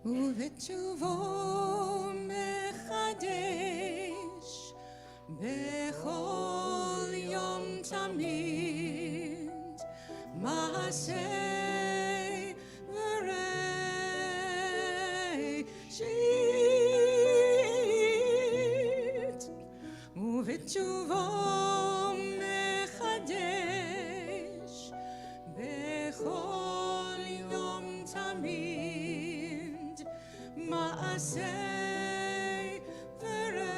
ובטובו מחדש בכל יום תמיד מעשה וראשית, ובטובו מחדש בכל יום תמיד מעשה וראשית,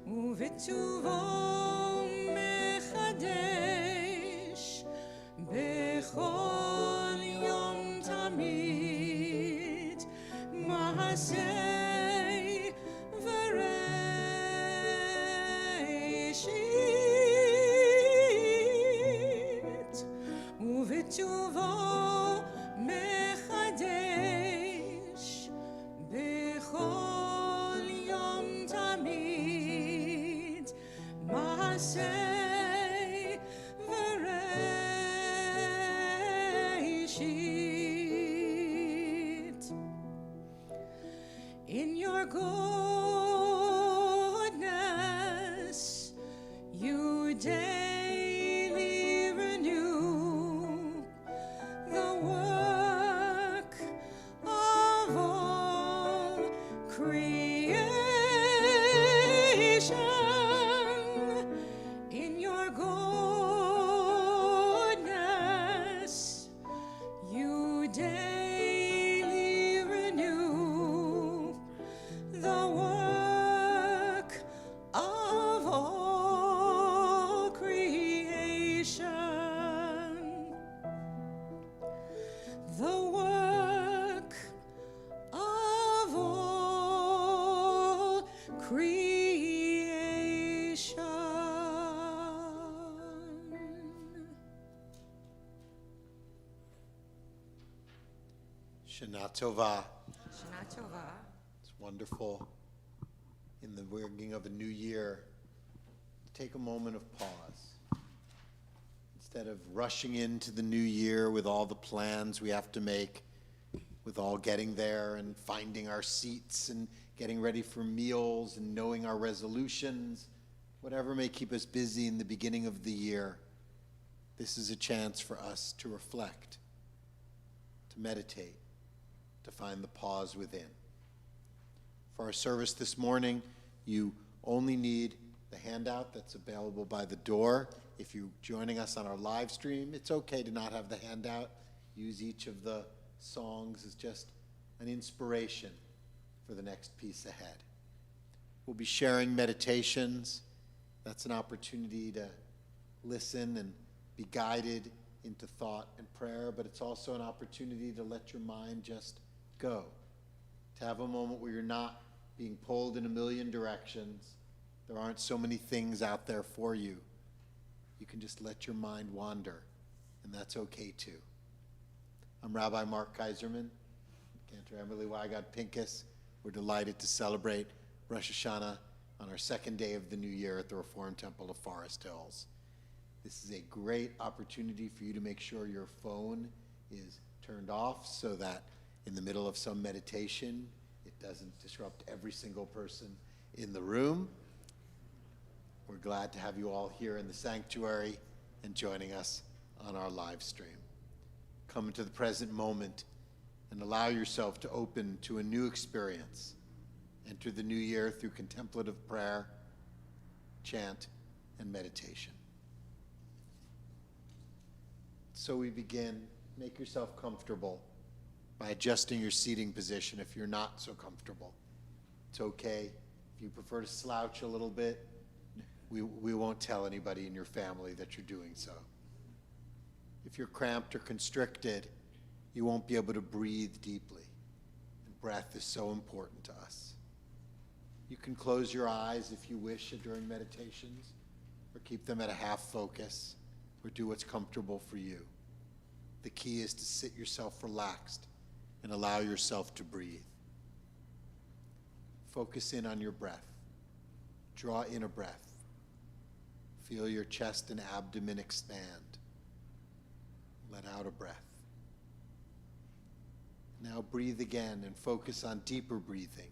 ובטובו מחדש בכל יום תמיד מעשה וראשית, ובטובו מחדש בכל יום תמיד מעשה וראשית. In your goodness you daily renew the work of all creation. In your goodness you daily renew the work of all creation. The work of all creation. Shana Tova. Shana Tova. It's wonderful in the beginning of a new year to take a moment of pause. Instead of rushing into the new year with all the plans we have to make, with all getting there and finding our seats and getting ready for meals and knowing our resolutions, whatever may keep us busy in the beginning of the year, this is a chance for us to reflect, to meditate, to find the pause within. For our service this morning, you only need the handout that's available by the door. If you're joining us on our live stream, it's okay to not have the handout. Use each of the songs as just an inspiration for the next piece ahead. We'll be sharing meditations. That's an opportunity to listen and be guided into thought and prayer, but it's also an opportunity to let your mind just go, to have a moment where you're not being pulled in a million directions. There aren't so many things out there for you. You can just let your mind wander, and that's okay too. I'm Rabbi Mark Kaiserman, Cantor Emily Wygod Pincus. We're delighted to celebrate Rosh Hashanah on our second day of the new year at the Reformed Temple of Forest Hills. This is a great opportunity for you to make sure your phone is turned off so that in the middle of some meditation, it doesn't disrupt every single person in the room. We're glad to have you all here in the sanctuary and joining us on our live stream. Come into the present moment and allow yourself to open to a new experience. Enter the new year through contemplative prayer, chant, and meditation. So we begin. Make yourself comfortable by adjusting your seating position if you're not so comfortable. It's okay. If you prefer to slouch a little bit, we won't tell anybody in your family that you're doing so. If you're cramped or constricted, you won't be able to breathe deeply. And breath is so important to us. You can close your eyes if you wish during meditations, or keep them at a half focus, or do what's comfortable for you. The key is to sit yourself relaxed and allow yourself to breathe. Focus in on your breath. Draw in a breath. Feel your chest and abdomen expand. Let out a breath. Now breathe again and focus on deeper breathing.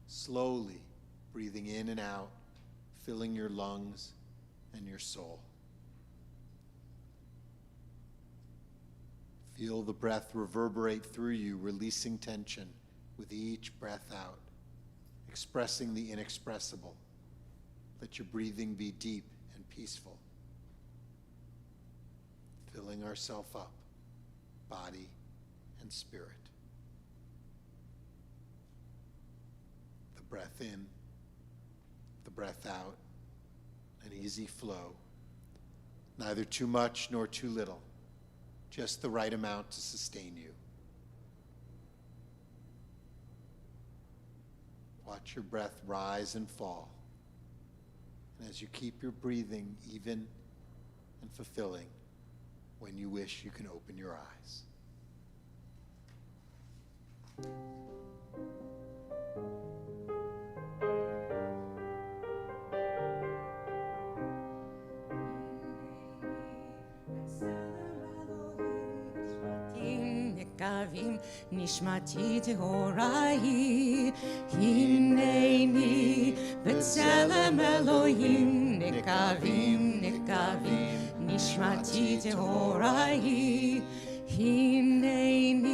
Slowly breathing in and out, filling your lungs and your soul. Feel the breath reverberate through you, releasing tension with each breath out, expressing the inexpressible. Let your breathing be deep and peaceful. Filling ourselves up, body and spirit. The breath in, the breath out, an easy flow. Neither too much nor too little, just the right amount to sustain you. Watch your breath rise and fall. And as you keep your breathing even and fulfilling, when you wish, you can open your eyes. נשמתי טהורה היא, הנני בצלם אלוהים, נקבים, נקבים, נשמתי טהורה היא, הנני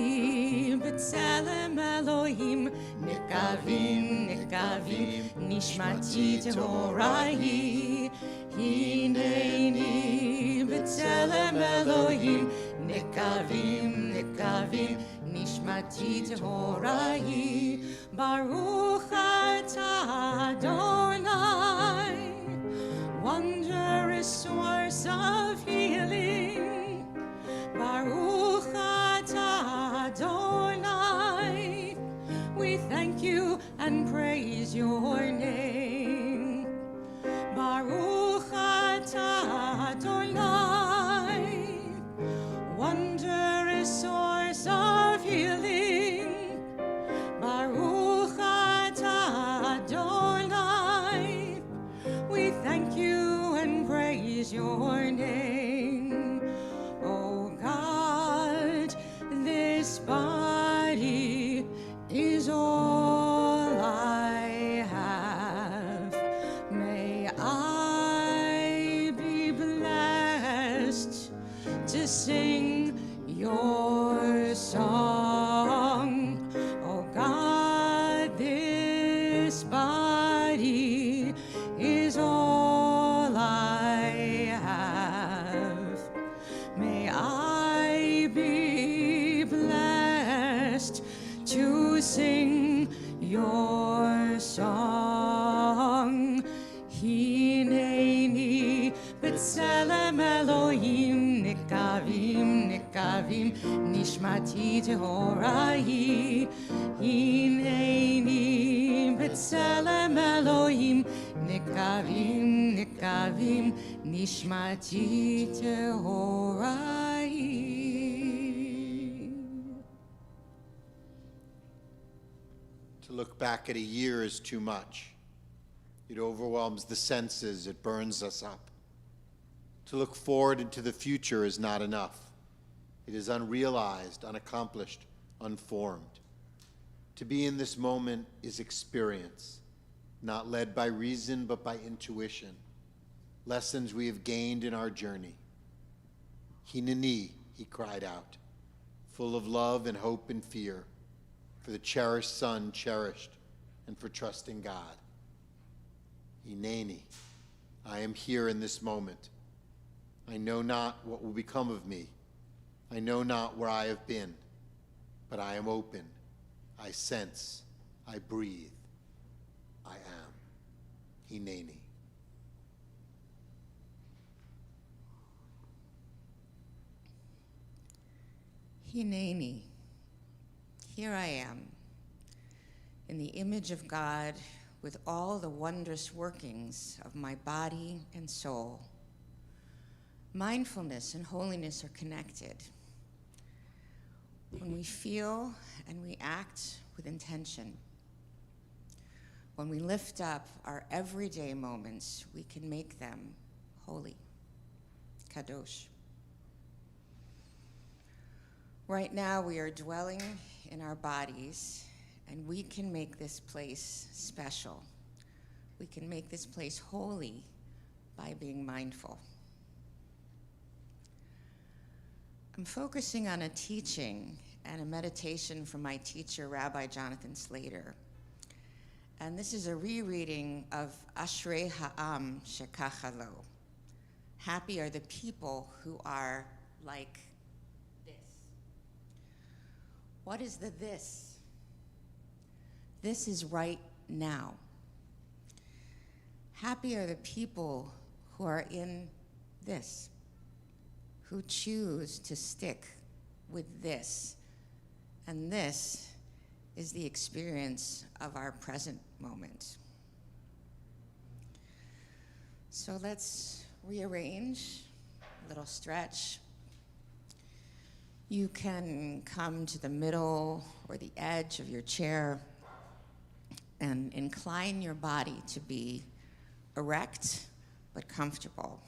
בצלם אלוהים, נקבים, נקבים, נשמתי טהורה היא, הנני בצלם אלוהים, נקבים, נקבים, נשמתי טהורה היא, ברוך אתה אדוני, wondrous source of healing, ברוך אתה Adonai, we thank you and praise your name, ברוך אתה Adonai, wondrous source of healing, Baruch atah Adonai, we thank you and praise your name. Oh God, this body is all I have. May I be blessed to sing your song. Oh God, this body is all I have. May I be blessed to sing your song. Hineni b'tselem Elohim nikavim nikavim nishmati tehora hi. Hineni b'tselem Elohim nikavim nikavim nishmati tehora hi. To look back at a year is too much. It overwhelms the senses, it burns us up. To look forward into the future is not enough. It is unrealized, unaccomplished, unformed. To be in this moment is experience, not led by reason but by intuition, lessons we have gained in our journey. Hineni, he cried out, full of love and hope and fear, for the cherished son cherished and for trusting God. Hineni, I am here in this moment. I know not what will become of me. I know not where I have been, but I am open. I sense. I breathe. I am. Hineni. Hineni, here I am, in the image of God, with all the wondrous workings of my body and soul. Mindfulness and holiness are connected. When we feel and we act with intention, when we lift up our everyday moments, we can make them holy, kadosh. Right now, we are dwelling in our bodies, and we can make this place special. We can make this place holy by being mindful. I'm focusing on a teaching and a meditation from my teacher, Rabbi Jonathan Slater. And this is a rereading of Ashrei Ha'am Shekach Lo. Happy are the people who are like this. What is the this? This is right now. Happy are the people who are in this, who choose to stick with this. And this is the experience of our present moment. So let's rearrange, a little stretch. You can come to the middle or the edge of your chair and incline your body to be erect but comfortable.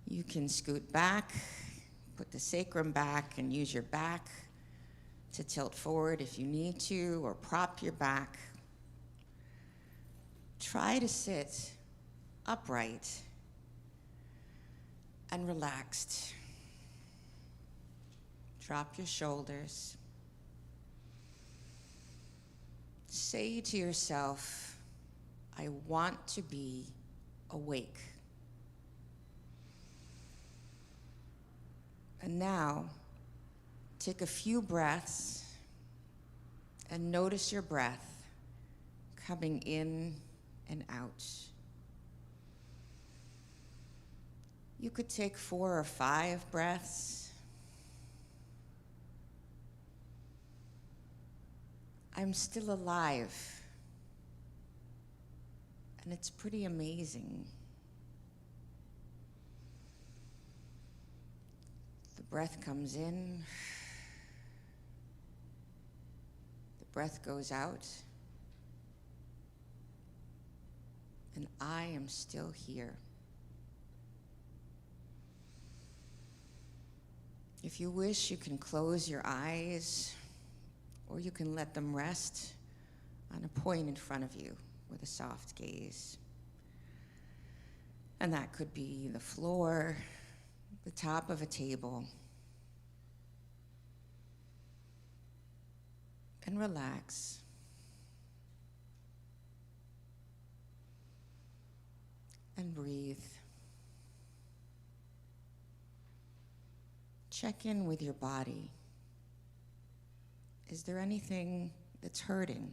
You can scoot back, put the sacrum back, and use your back to tilt forward if you need to, or prop your back. Try to sit upright and relaxed. Drop your shoulders. Say to yourself, I want to be awake. And now, take a few breaths and notice your breath coming in and out. You could take 4 or 5 breaths. I'm still alive, and it's pretty amazing. The breath comes in, the breath goes out, and I am still here. If you wish, you can close your eyes, or you can let them rest on a point in front of you with a soft gaze. And that could be the floor, the top of a table. And relax. And breathe. Check in with your body. Is there anything that's hurting?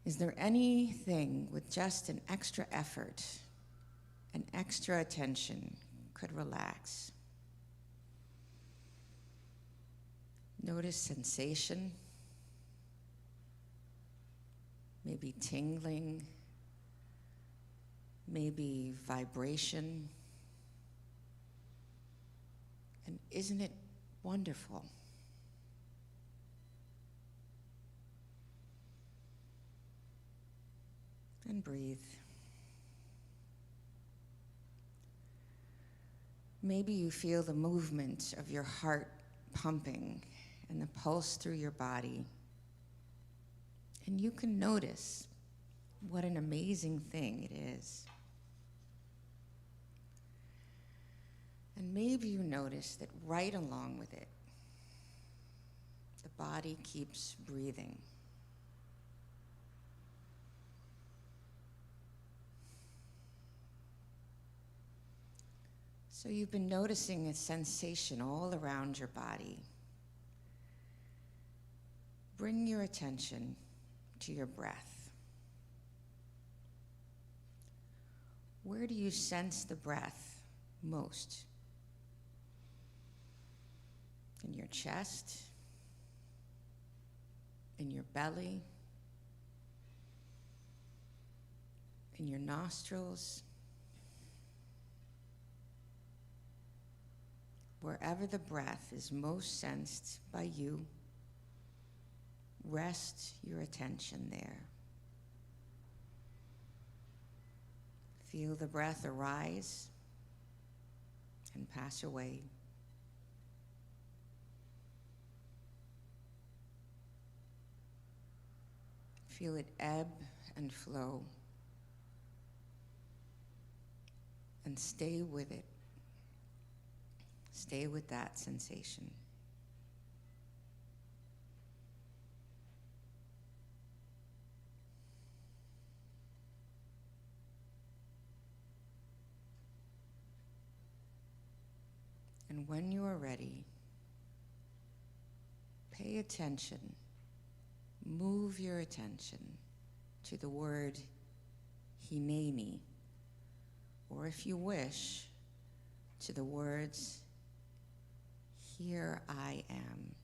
Is there anything with just an extra effort, an extra attention could relax? Notice sensation, maybe tingling, maybe vibration. And isn't it wonderful? And breathe. Maybe you feel the movement of your heart pumping and the pulse through your body. And you can notice what an amazing thing it is. And maybe you notice that right along with it, the body keeps breathing. So you've been noticing a sensation all around your body. Bring your attention to your breath. Where do you sense the breath most? In your chest? In your belly? In your nostrils? Wherever the breath is most sensed by you, rest your attention there. Feel the breath arise and pass away. Feel it ebb and flow, and stay with it. Stay with that sensation. And when you are ready, pay attention, move your attention to the word Hineni, or if you wish, to the words, here I am.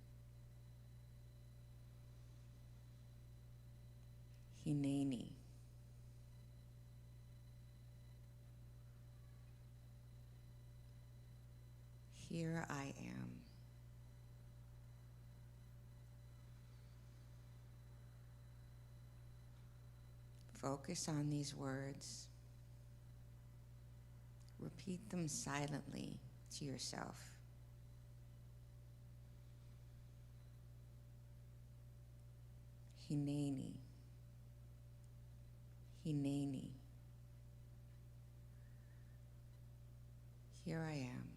Hineni. Here I am. Focus on these words. Repeat them silently to yourself. Hineni. Hineni. Here I am.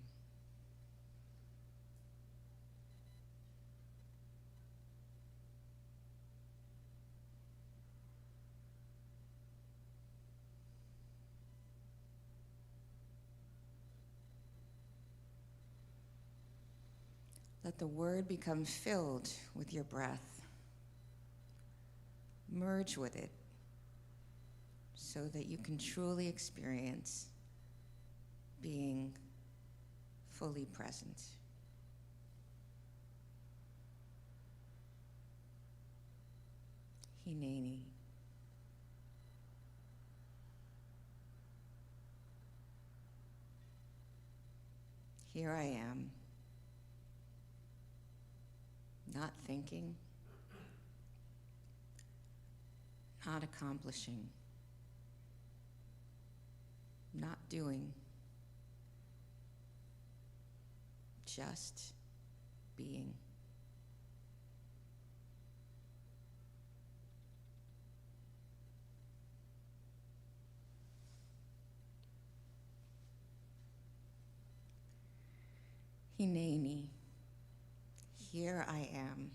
Let the word become filled with your breath. Merge with it so that you can truly experience being fully present. Hineni. Here I am. Not thinking, not accomplishing, not doing, just being. Hineni. Here I am,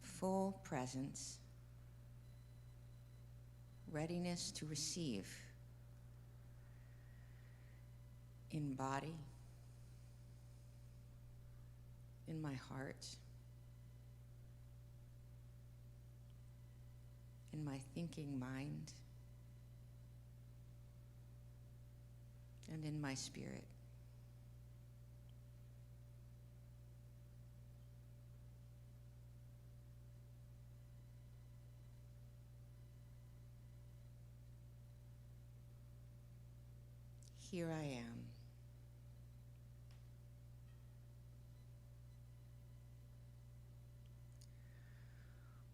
full presence, readiness to receive in body, in my heart, in my thinking mind, and in my spirit. Here I am.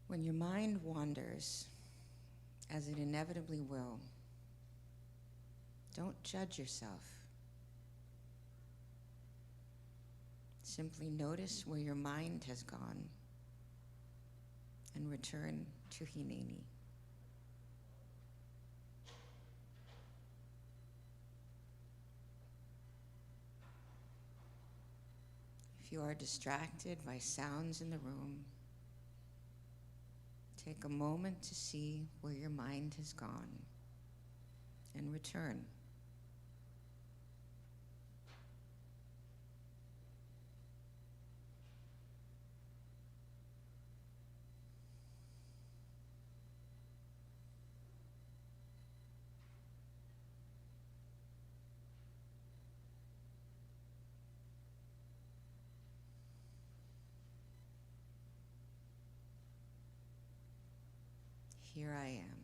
When your mind wanders, as it inevitably will, don't judge yourself. Simply notice where your mind has gone and return to Hineni. If you are distracted by sounds in the room, take a moment to see where your mind has gone and return. Here I am.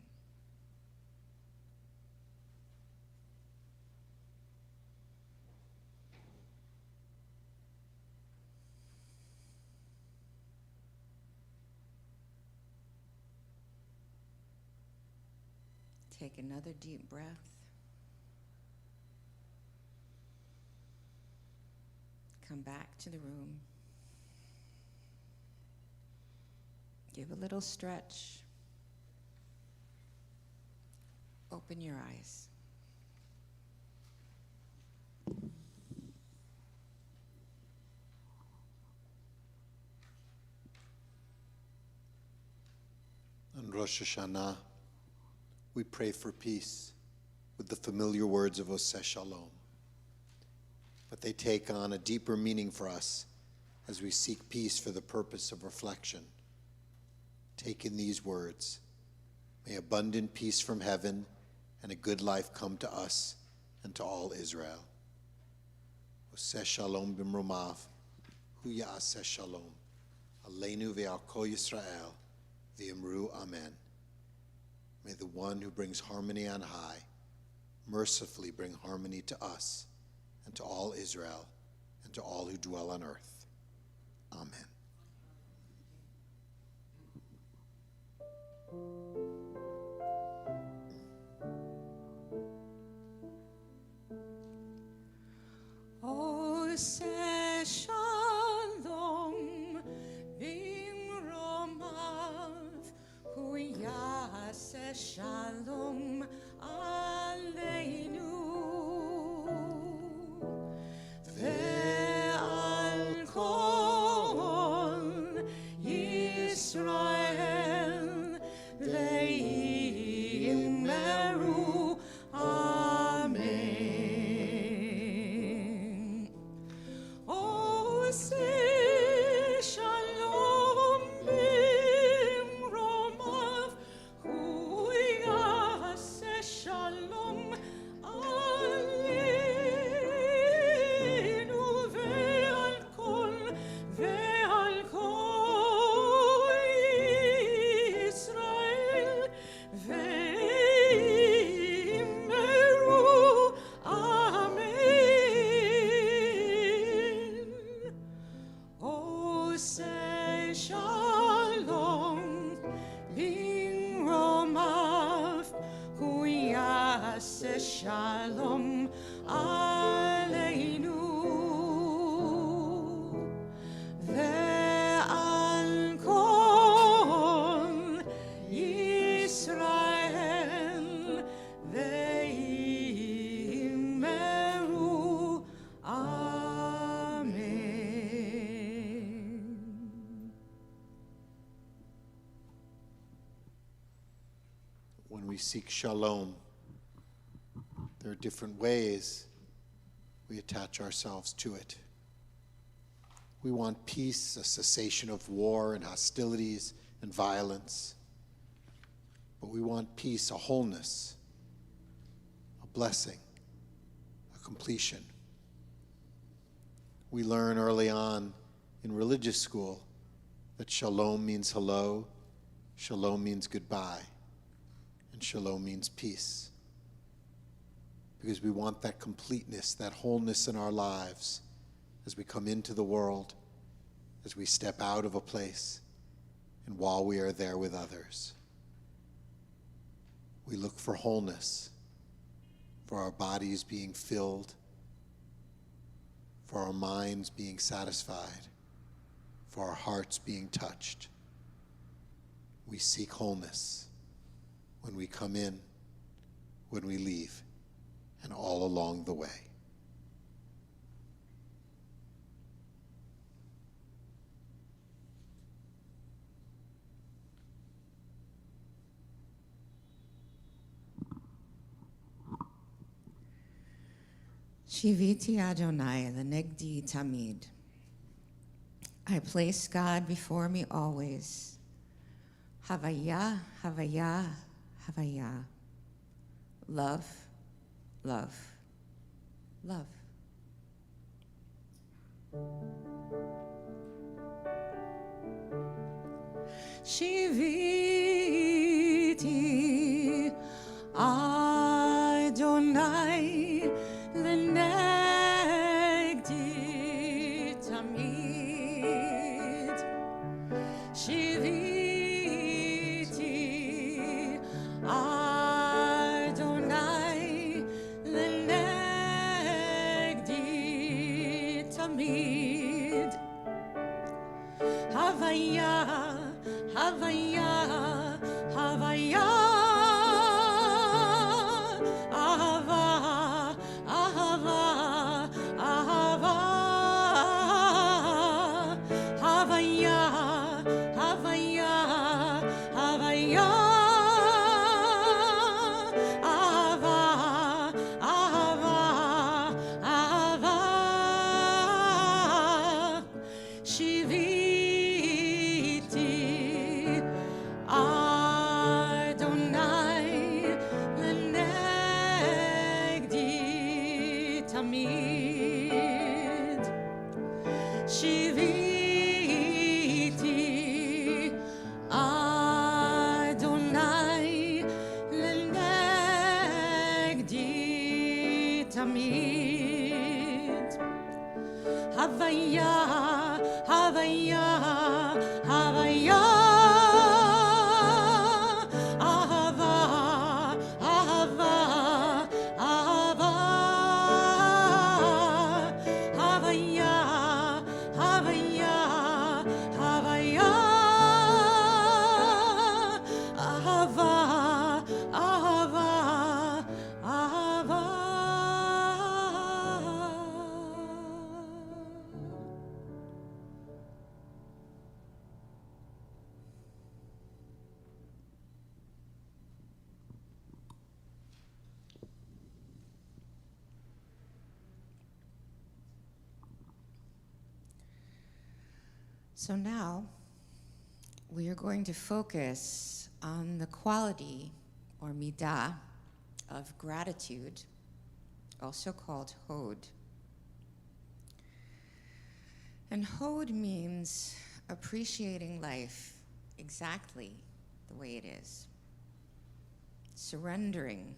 Take another deep breath. Come back to the room. Give a little stretch. Open your eyes. On Rosh Hashanah, we pray for peace with the familiar words of Oseh Shalom. But they take on a deeper meaning for us as we seek peace for the purpose of reflection. Take in these words: may abundant peace from heaven and a good life come to us and to all Israel. Oseh Shalom b'mromav, hu ya'aseh shalom, aleinu ve'al kol Yisrael, v'imru amen. May the one who brings harmony on high mercifully bring harmony to us and to all Israel and to all who dwell on earth. Amen. Oseh Shalom b'mromav, hu ya'aseh shalom aleinu ve'al kol Yisrael ve'yimeru amen. Oseh Shalom b'mromav, hu ya'aseh shalom aleinu ve'al kol Yisrael ve'yimeru amen. Oseh Shalom b'mromav, hu ya'aseh shalom aleinu ve'al kol Yisrael ve'yimeru amen. When we seek shalom, there are different ways we attach ourselves to it. We want peace, a cessation of war and hostilities and violence. But we want peace, a wholeness, a blessing, a completion. We learn early on in religious school that shalom means hello, shalom means goodbye, and shalom means peace. Because we want that completeness, that wholeness in our lives as we come into the world, as we step out of a place, and while we are there with others. We look for wholeness, for our bodies being filled, for our minds being satisfied, for our hearts being touched. We seek wholeness when we come in, when we leave, and all along the way. Shiviti Adonai lenegdi tamid. I place God before me always. Havaya, havaya, havaya. Love, love, love. Shiviti Adonai lenegdi tamid. Shiviti Adonai lenegdi tamid. תמיד. הוויה, הוויה, הוויה. אהבה, אהבה, אהבה. הוויה, הוויה, הוויה. אהבה, אהבה, אהבה. So now we are going to focus on the quality or midah of gratitude, also called hod. And hod means appreciating life exactly the way it is, surrendering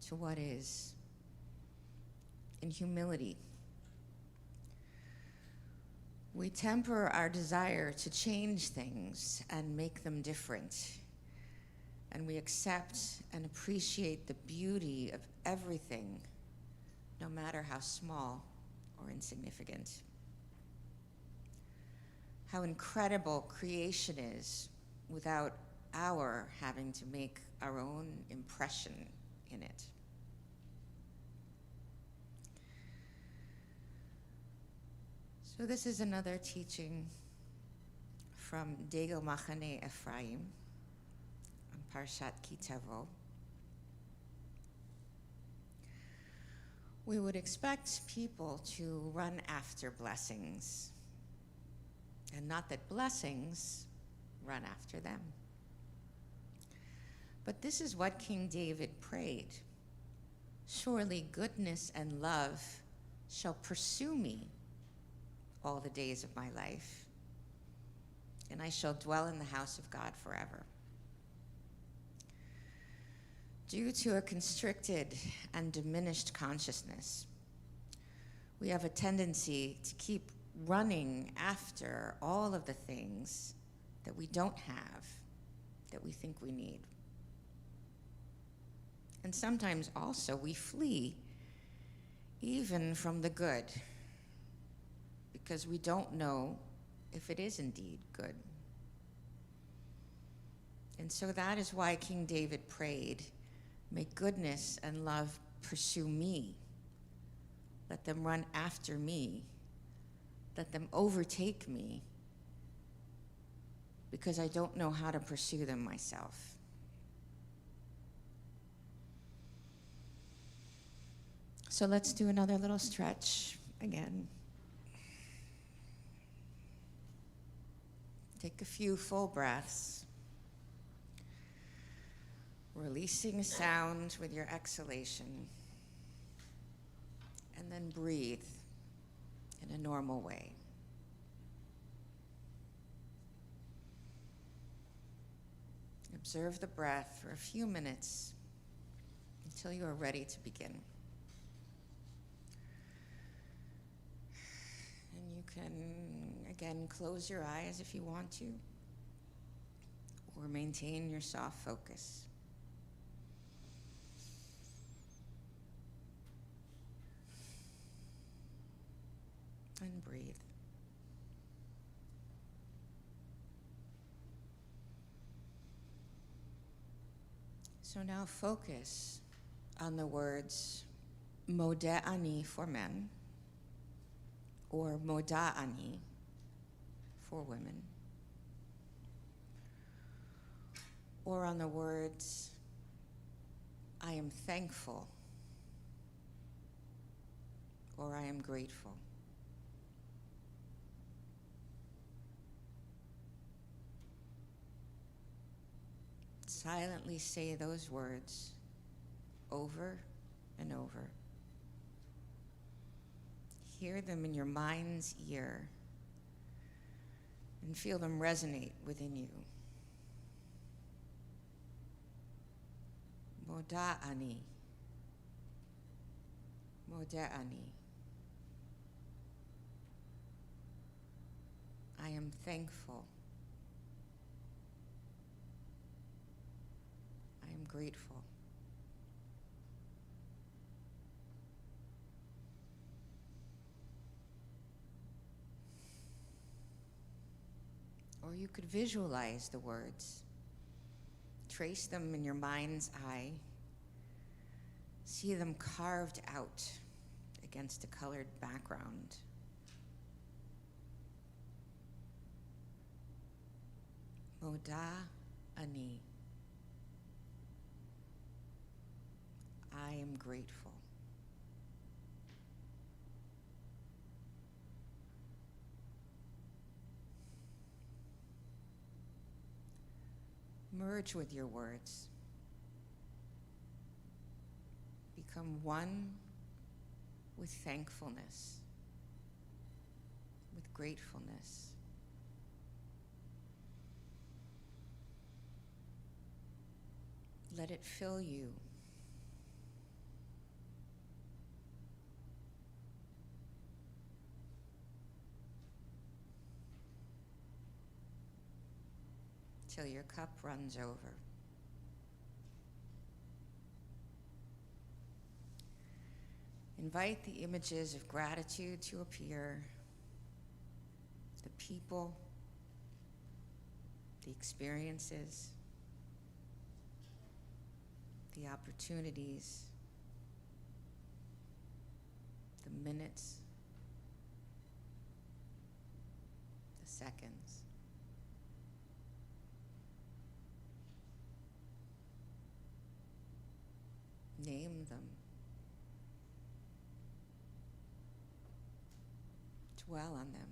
to what is in humility. We temper our desire to change things and make them different. And we accept and appreciate the beauty of everything, no matter how small or insignificant. How incredible creation is without our having to make our own impression in it. So this is another teaching from Degel Machane Ephraim on Parshat Ki Tavo. We would expect people to run after blessings, and not that blessings run after them. But this is what King David prayed. Surely goodness and love shall pursue me all the days of my life, and I shall dwell in the house of God forever. Due to a constricted and diminished consciousness, we have a tendency to keep running after all of the things that we don't have, that we think we need. And sometimes also we flee even from the good, because we don't know if it is indeed good. And so that is why King David prayed, may goodness and love pursue me. Let them run after me. Let them overtake me, because I don't know how to pursue them myself. So let's do another little stretch again. Take a few full breaths, releasing sound with your exhalation, and then breathe in a normal way. Observe the breath for a few minutes until you are ready to begin. And you can, again, close your eyes if you want to, or maintain your soft focus. And breathe. So now focus on the words Modeh Ani for men, or Moda Ani for women, or on the words I am thankful, or I am grateful. Silently say those words over and over. Hear them in your mind's ear and feel them resonate within you. Moda Ani. Moda'ani. I am thankful. I am grateful. Or you could visualize the words. Trace them in your mind's eye. See them carved out against a colored background. Moda'ani. I am grateful. Merge with your words. Become one with thankfulness, with gratefulness. Let it fill you. Till your cup runs over. Invite the images of gratitude to appear, the people, the experiences, the opportunities, the minutes, the seconds. Name them. Dwell on them.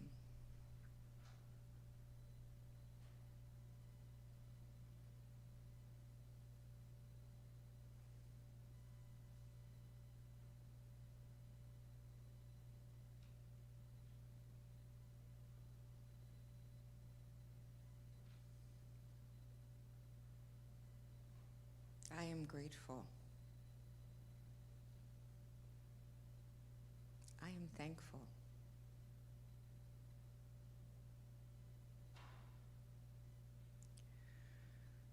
I am grateful. I am thankful.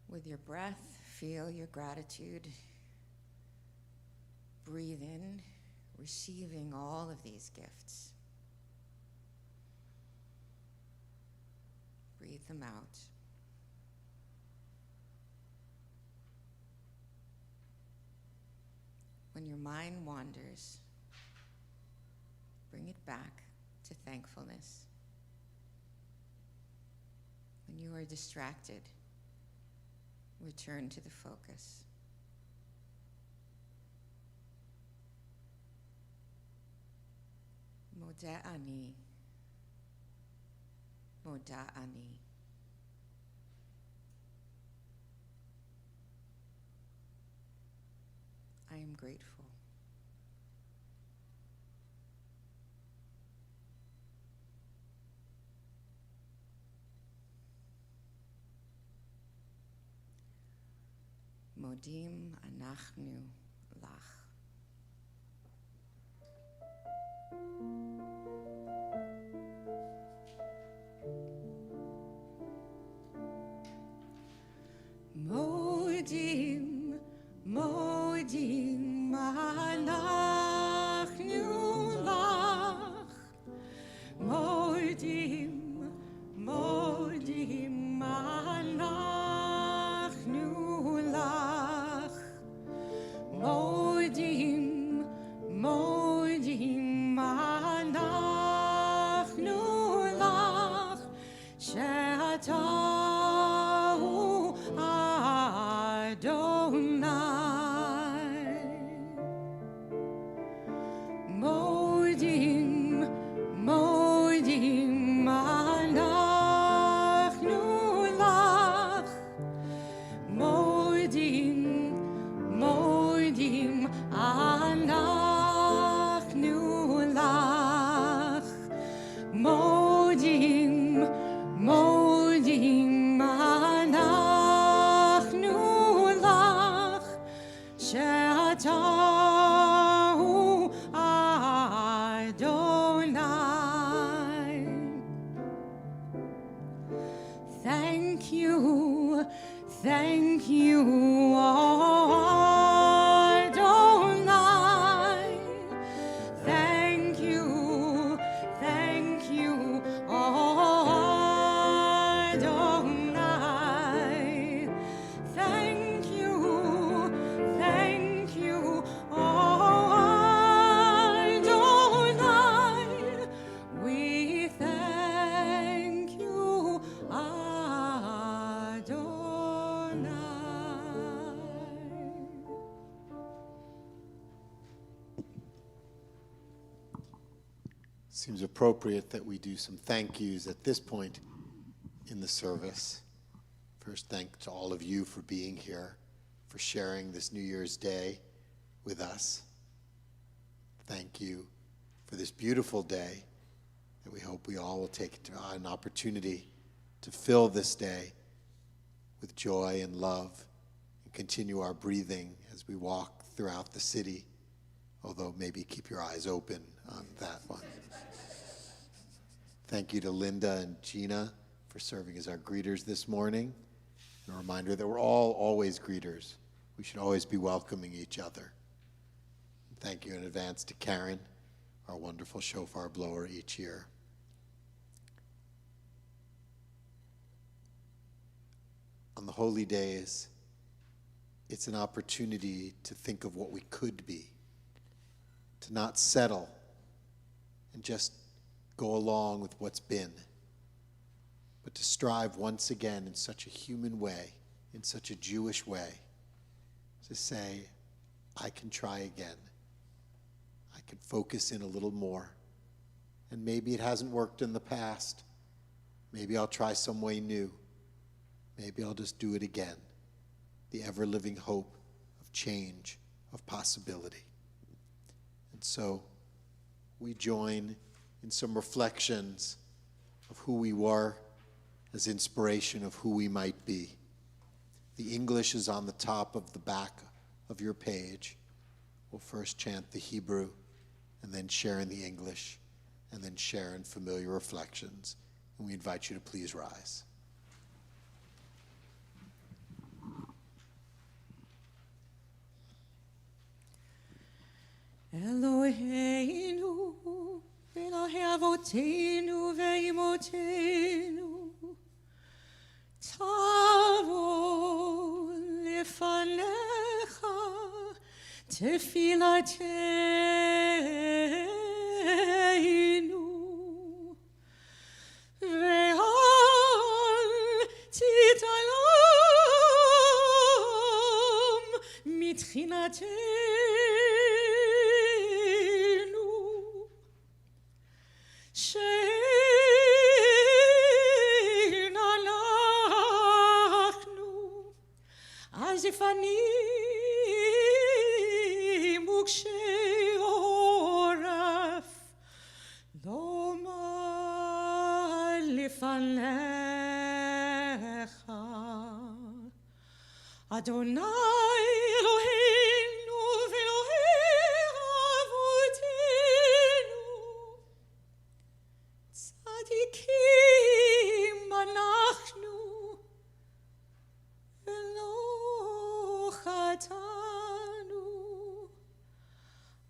With your breath, feel your gratitude. Breathe in, receiving all of these gifts. Breathe them out. When your mind wanders, bring it back to thankfulness. When you are distracted, return to the focus. Moda'ani. Moda'ani. I am grateful. Modim anachnu lach. Modim, modim anachnu lach. Modim, modim anachnu lach. Modim, modim anachnu lach. She'ata hu Adonai. Thank you, Adonai. Thank you, Adonai. Thank you, Adonai. We thank you, Adonai. Seems appropriate that we do some thank yous at this point in the service. First, thank to all of you for being here, for sharing this New Year's Day with us. Thank you for this beautiful day that we hope we all will take an opportunity to fill this day with joy and love and continue our breathing as we walk throughout the city, although maybe keep your eyes open on that one. Thank you to Linda and Gina for serving as our greeters this morning. And a reminder that we're all always greeters. We should always be welcoming each other. And thank you in advance to Karen, our wonderful shofar blower each year. On the holy days, it's an opportunity to think of what we could be, to not settle and just go along with what's been, but to strive once again in such a human way, in such a Jewish way, to say, I can try again. I can focus in a little more. And maybe it hasn't worked in the past. Maybe I'll try some way new. Maybe I'll just do it again. The ever-living hope of change, of possibility. And so we join in some reflections of who we were as inspiration of who we might be. The English is on the top of the back of your page. We'll first chant the Hebrew, and then share in the English, and then share in familiar reflections. And we invite you to please rise. Eloheinu, Elohe Avotenu ve'imotenu, tavo lefanecha tefilateinu, ve'al titalam mitchinatenu. Adonai Eloheinu v'Elohei Avotenu, tzadikim anachnu, v'lo chatanu,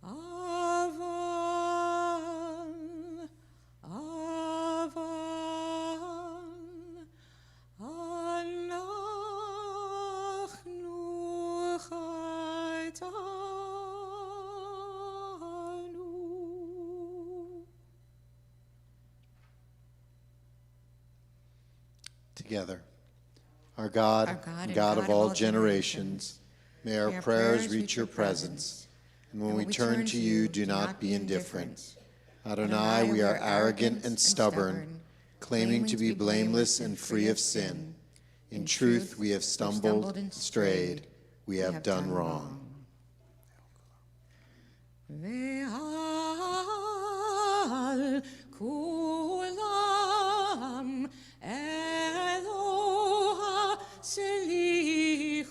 aval, Together. Our God and God of all generations, may our prayers reach your presence. And when we turn to you, do not be indifferent. Adonai, we are arrogant and stubborn, claiming to be blameless and free of sin. In truth, we have stumbled and strayed. We have done wrong. Ve'al kulam Eloha selichot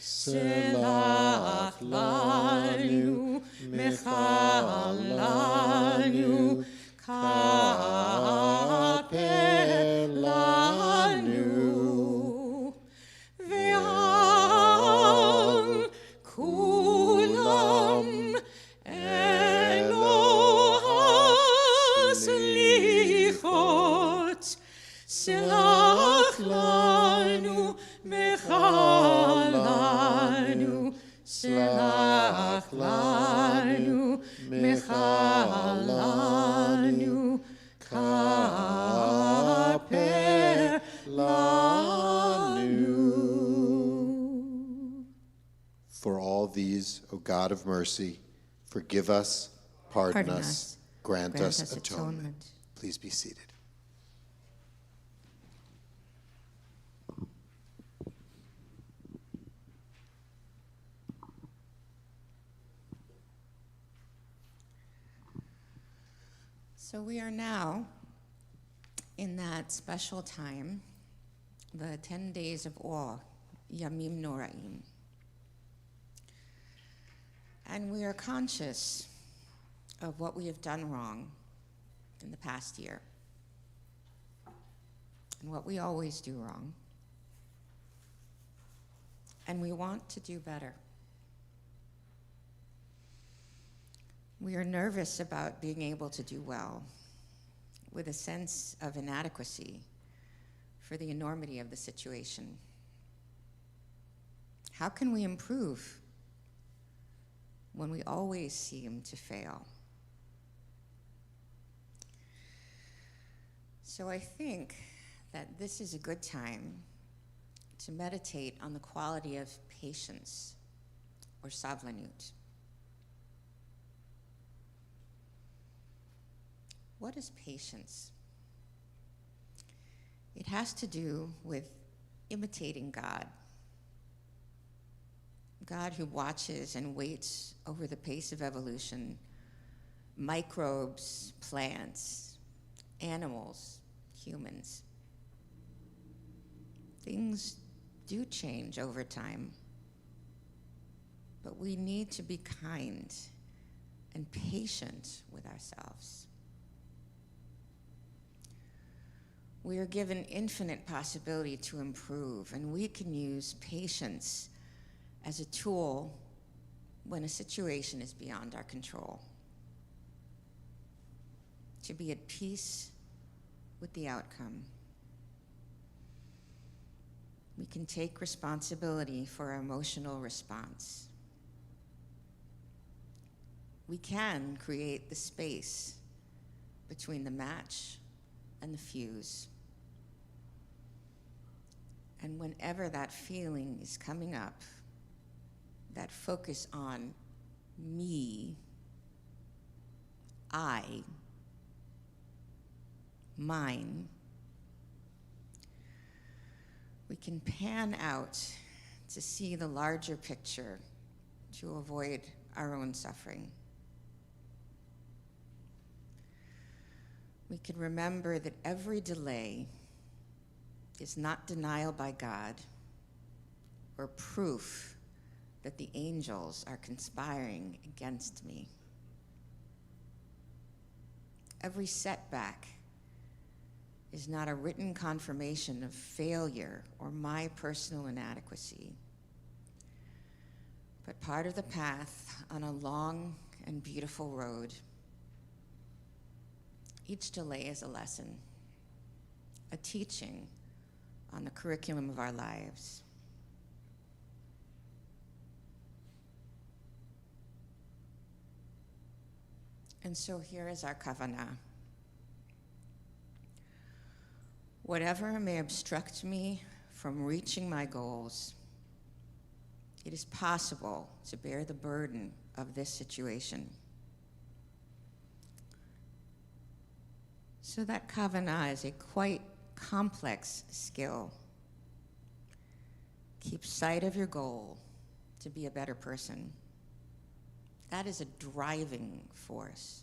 selach lanu mechal lanu kapel lanu lanu, mechalanu, selach lanu, mechalanu, kaper lanu. For all these, O God of mercy, forgive us, pardon us, grant us atonement. Please be seated. So we are now in that special time, the 10 days of awe, Yamim Noraim. And we are conscious of what we have done wrong in the past year and what we always do wrong. And we want to do better. We are nervous about being able to do well, with a sense of inadequacy for the enormity of the situation. How can we improve when we always seem to fail? So I think that this is a good time to meditate on the quality of patience, or savlanut. What is patience? It has to do with imitating God. God who watches and waits over the pace of evolution, microbes, plants, animals, humans. Things do change over time, but we need to be kind and patient with ourselves. We are given infinite possibility to improve, and we can use patience as a tool when a situation is beyond our control. To be at peace with the outcome. We can take responsibility for our emotional response. We can create the space between the match and the fuse. And whenever that feeling is coming up, that focus on me, I, mine, we can pan out to see the larger picture to avoid our own suffering. We can remember that every delay is not denial by God or proof that the angels are conspiring against me. Every setback is not a written confirmation of failure or my personal inadequacy, but part of the path on a long and beautiful road. Each delay is a lesson, a teaching on the curriculum of our lives. And so here is our kavanah. Whatever may obstruct me from reaching my goals, it is possible to bear the burden of this situation. So that kavanah is a quite complex skill. Keep sight of your goal to be a better person. That is a driving force.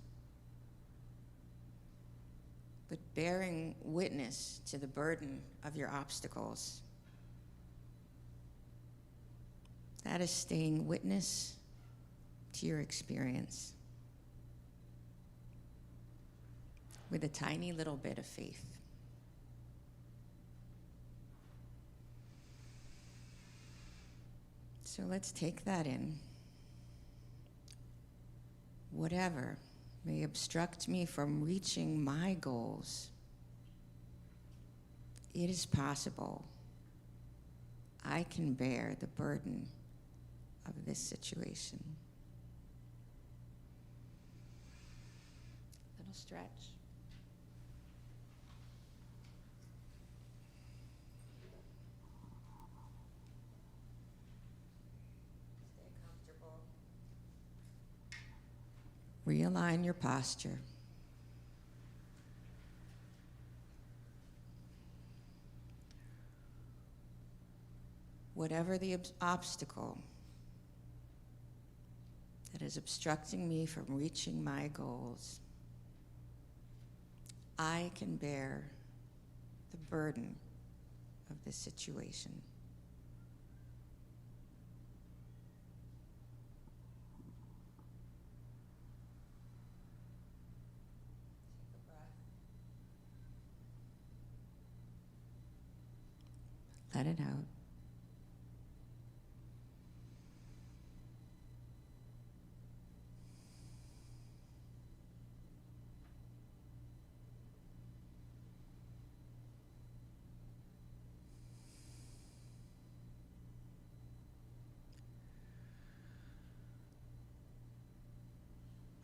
But bearing witness to the burden of your obstacles, that is staying witness to your experience with a tiny little bit of faith. So let's take that in. Whatever may obstruct me from reaching my goals, it is possible I can bear the burden of this situation. Little stretch. Stay comfortable. Realign your posture. Whatever the obstacle that is obstructing me from reaching my goals, I can bear the burden of this situation. Take a breath. Let it out.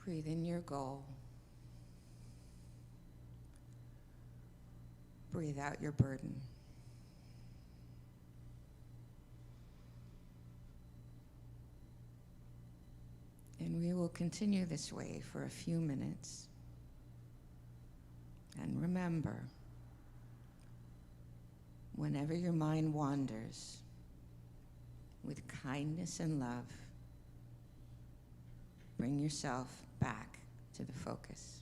Breathe in your goal. Breathe out your burden. And we will continue this way for a few minutes. And remember, whenever your mind wanders, with kindness and love, bring yourself back to the focus.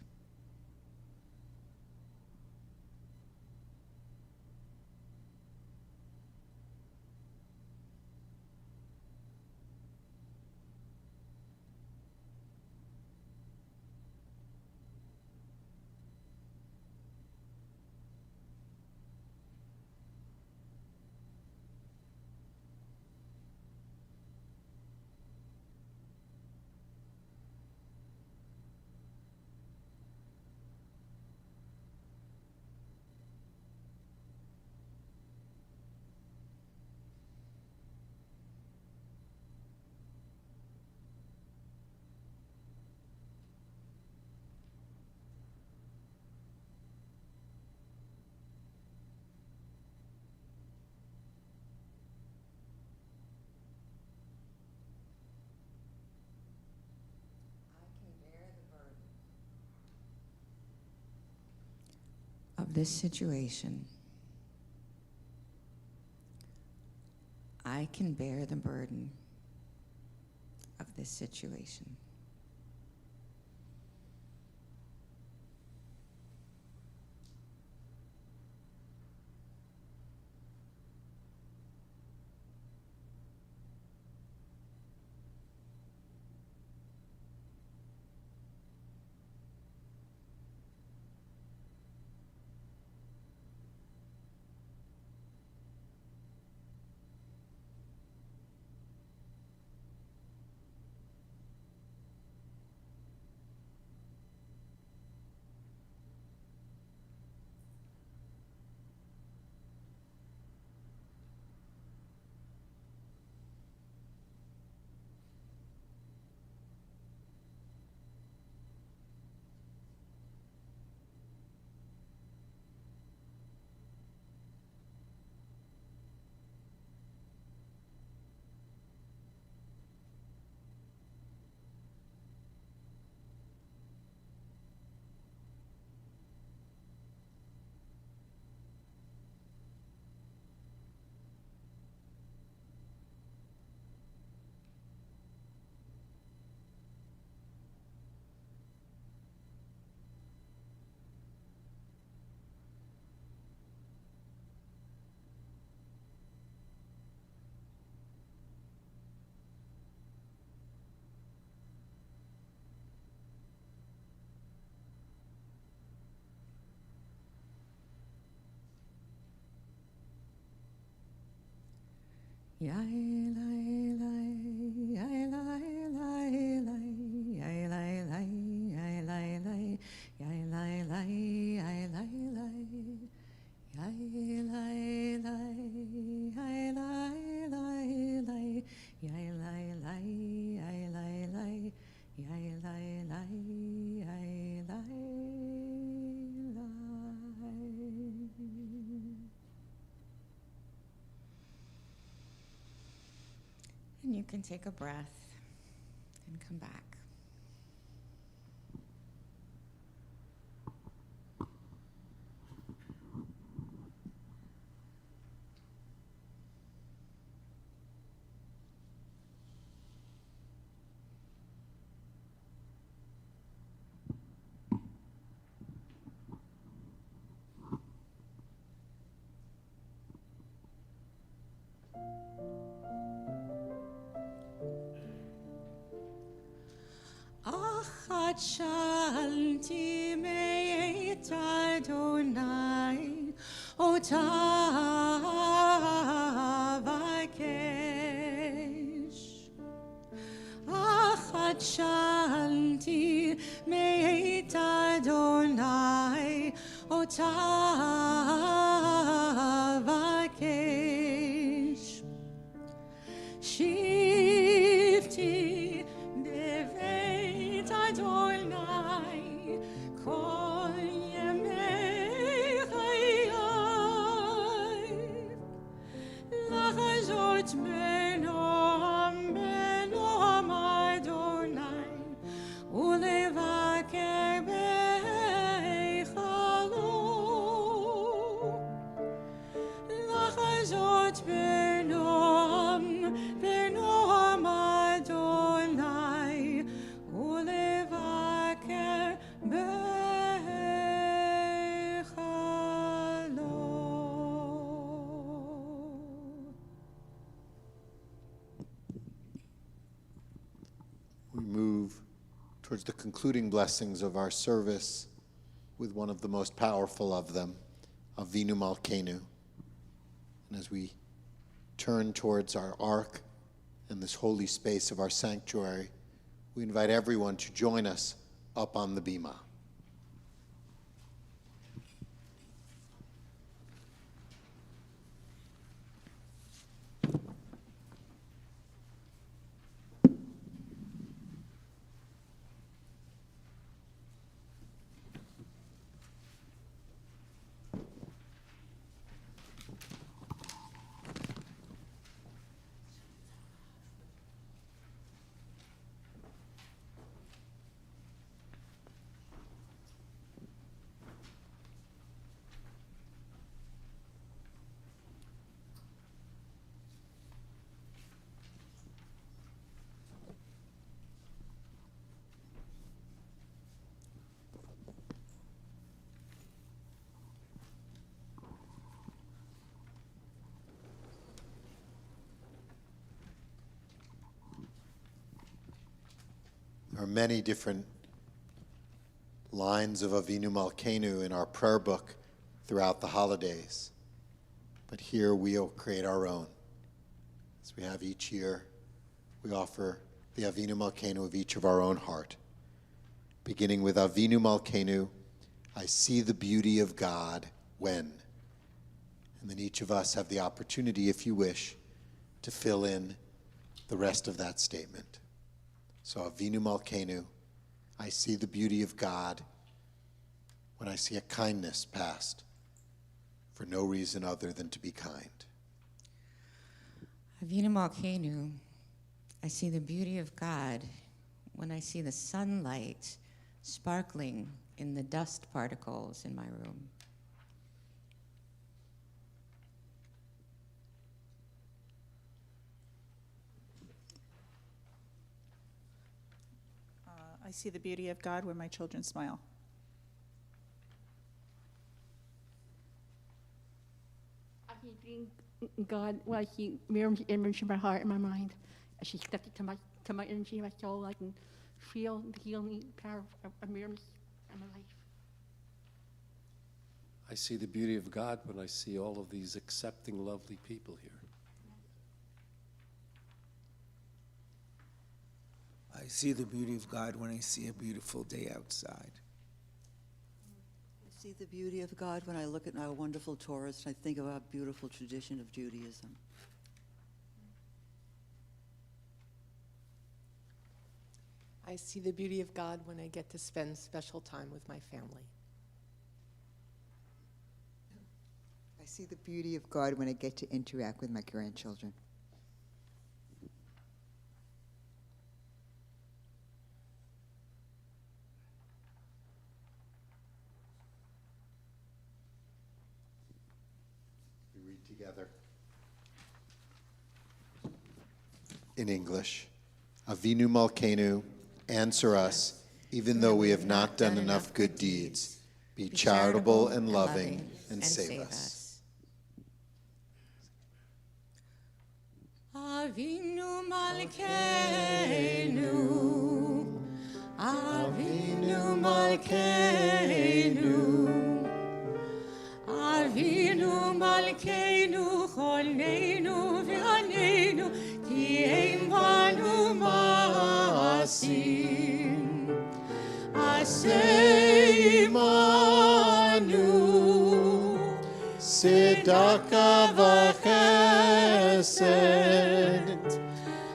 Of this situation, I can bear the burden of this situation. And you can take a breath and come back. Achat shalti me'et Adonai otav akesh. Achat shalti me'et Adonai otav akesh. Shifti beveit Adonai kol yemei chayai lachazot benom Adonai ulevaker beichalo lachazot benom Adonai ulevaker beichalo. We move towards the concluding blessings of our service with one of the most powerful of them, Avinu Malkeinu. And as we turn towards our ark and this holy space of our sanctuary, we invite everyone to join us up on the bima. There are many different lines of Avinu Malkeinu in our prayer book throughout the holidays, but here we'll create our own. As we have each year, we offer the Avinu Malkeinu of each of our own heart, beginning with Avinu Malkeinu, I see the beauty of God when. And then each of us have the opportunity, if you wish, to fill in the rest of that statement. So Avinu Malkeinu, I see the beauty of God when I see a kindness past for no reason other than to be kind. Avinu Malkeinu, I see the beauty of God when I see the sunlight sparkling in the dust particles in my room. I see the beauty of God when my children smile. I see God, well, I see Miriam's image in my heart and my mind. As she's connected to my energy, my soul, I can feel the healing power of Miriam's in my life. I see the beauty of God when I see all of these accepting, lovely people here. I see the beauty of God when I see a beautiful day outside. I see the beauty of God when I look at our wonderful Torahs and I think of our beautiful tradition of Judaism. I see the beauty of God when I get to spend special time with my family. I see the beauty of God when I get to interact with my grandchildren. in English. Avinu Malkeinu, answer us, even though we have not done enough good deeds. Be charitable and loving, and save us. Avinu Malkeinu, Avinu Malkeinu, Avinu Malkeinu, Choneinu v'Aneinu, ki ein banu ma'asim, aseh imanu, Tzedakah v'chesed,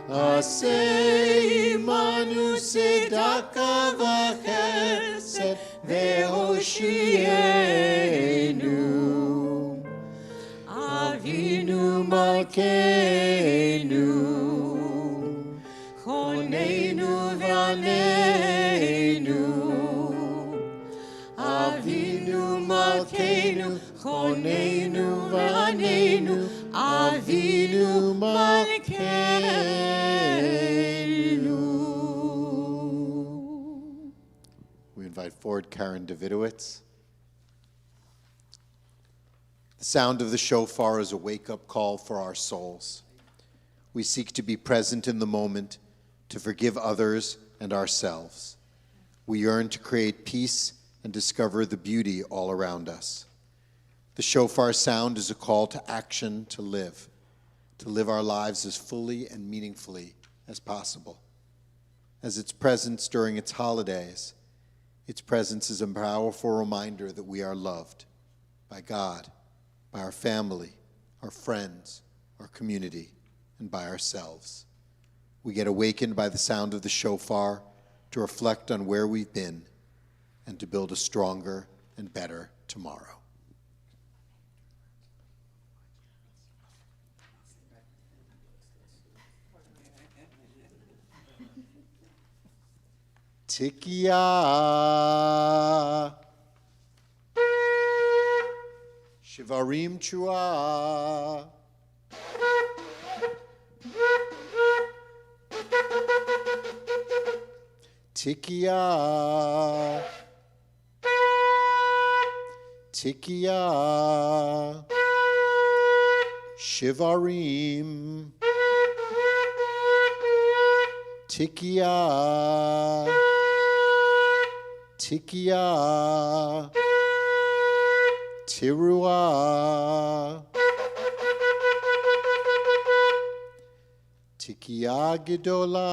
aseh imanu tzedakah v'chesed, ve'hoshienu. Avinu Malkeinu, Choneinu v'Aneinu, Avinu Malkeinu, Choneinu v'Aneinu, Avinu Malkeinu. We invite forward Karen Davidowitz. The sound of the shofar is a wake-up call for our souls. We seek to be present in the moment, to forgive others and ourselves. We yearn to create peace and discover the beauty all around us. The shofar sound is a call to action, to live our lives as fully and meaningfully as possible. As its presence during its holidays, its presence is a powerful reminder that we are loved by God, by our family, our friends, our community, and by ourselves. We get awakened by the sound of the shofar to reflect on where we've been and to build a stronger and better tomorrow. Tikiya. Shivarim Chua. Tikiya. Tikiya. Shivarim. Tikiya. Tikiya. Tirua. Tikiya Gedola.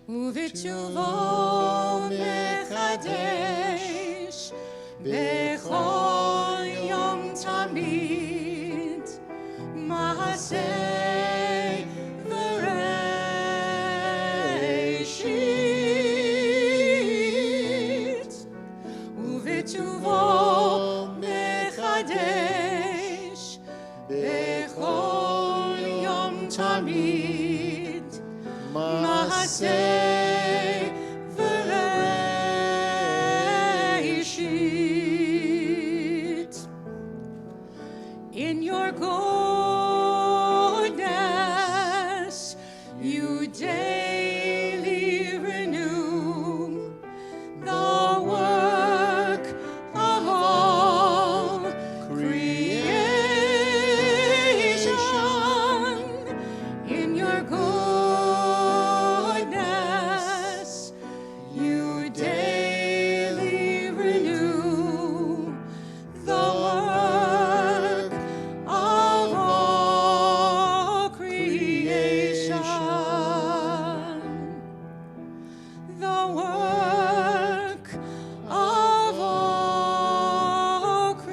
ובתשובו מחדש בכל יום תמיד מעשה וראשית ובתשובו מחדש בכל יום תמיד מעשה in your goodness, you daily renew the work of all creation. In your goodness, you daily renew the work of all creation, the work of all creation.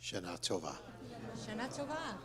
Shana Tova. Shana Tova.